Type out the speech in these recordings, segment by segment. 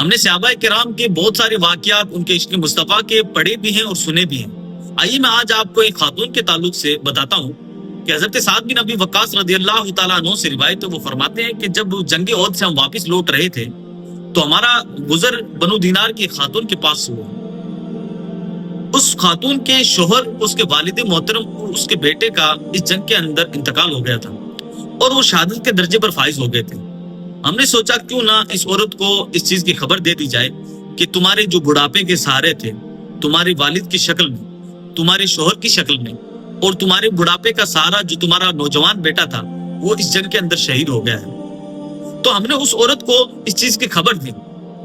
ہم نے صحابہ کرام کے بہت سارے واقعات ان کے عشق مصطفیٰ کے پڑھے بھی ہیں اور سنے بھی ہیں۔ آئیے میں آج آپ کو ایک خاتون کے تعلق سے بتاتا ہوں کہ حضرت سعد بن ابی وقاص رضی اللہ تعالیٰ عنہ سے روایت ہے، وہ فرماتے ہیں کہ جب جنگ احد سے ہم واپس لوٹ رہے تھے تو ہمارا گزر بنو دینار کی خاتون کے پاس ہوا۔ اس خاتون کے شوہر، اس کے والد محترم اور اس کے بیٹے کا اس جنگ کے اندر انتقال ہو گیا تھا اور وہ شہادت کے درجے پر فائز ہو گئے تھے۔ ہم نے سوچا کیوں نہ اس عورت کو اس چیز کی خبر دے دی جائے کہ تمہارے جو بڑھاپے کے سہارے تھے، تمہارے والد کی شکل میں، تمہارے شوہر کی شکل میں، اور تمہارے بڑھاپے کا سہارا جو تمہارا نوجوان بیٹا تھا، وہ اس جنگ کے اندر شہید ہو گیا ہے۔ تو ہم نے اس عورت کو اس چیز کی خبر دی۔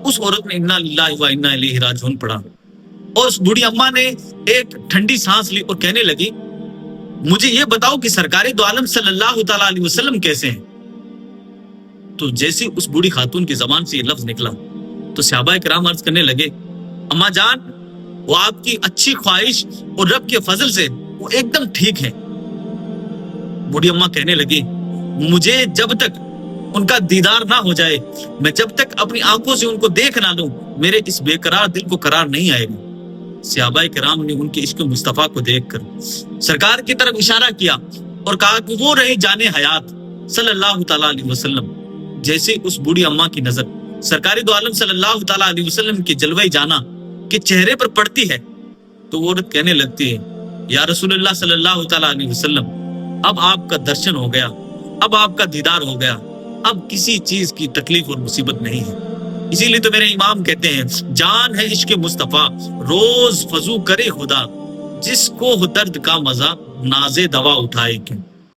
اس عورت نے انا للہ و انا الیہ راجعون پڑھا اور اس بوڑھی اماں نے ایک ٹھنڈی سانس لی اور کہنے لگی، مجھے یہ بتاؤ کہ سرکار دو عالم صلی اللہ تعالیٰ علیہ وسلم کیسے ہیں؟ تو جیسے اس بوڑھی خاتون کی زبان سے یہ لفظ نکلا تو صحابہ کرام عرض کرنے لگے، اماں جان، وہ آپ کی اچھی خواہش اور رب کے فضل سے وہ ایک دم ٹھیک ہے۔ بوڑھی اماں کہنے لگی، مجھے جب تک ان کا دیدار نہ ہو جائے، میں جب تک اپنی آنکھوں سے ان کو دیکھ نہ لوں، میرے اس بے قرار دل کو قرار نہیں آئے گا۔ صحابہ کرام نے ان کے عشق مصطفیٰ کو دیکھ کر سرکار کی طرف اشارہ کیا اور کہا کہ وہ رہے جان حیات صلی اللہ تعالیٰ علیہ وسلم۔ جیسے اس بوڑھی اماں کی نظر سرکار دو عالم صلی اللہ تعالیٰ علیہ وسلم کے جلوہ جانا کے چہرے پر پڑتی ہے تو وہ عورت کہنے لگتی ہے، یا رسول اللہ صلی اللہ تعالیٰ علیہ وسلم، اب آپ کا درشن ہو گیا، اب آپ کا دیدار ہو گیا، اب کسی چیز کی تکلیف اور مصیبت نہیں ہے۔ اسی لیے تو میرے امام کہتے ہیں، جان ہے عشق مصطفیٰ روز فضو کرے خدا، جس کو ہو درد کا مزہ ناز دوا اٹھائے کیوں۔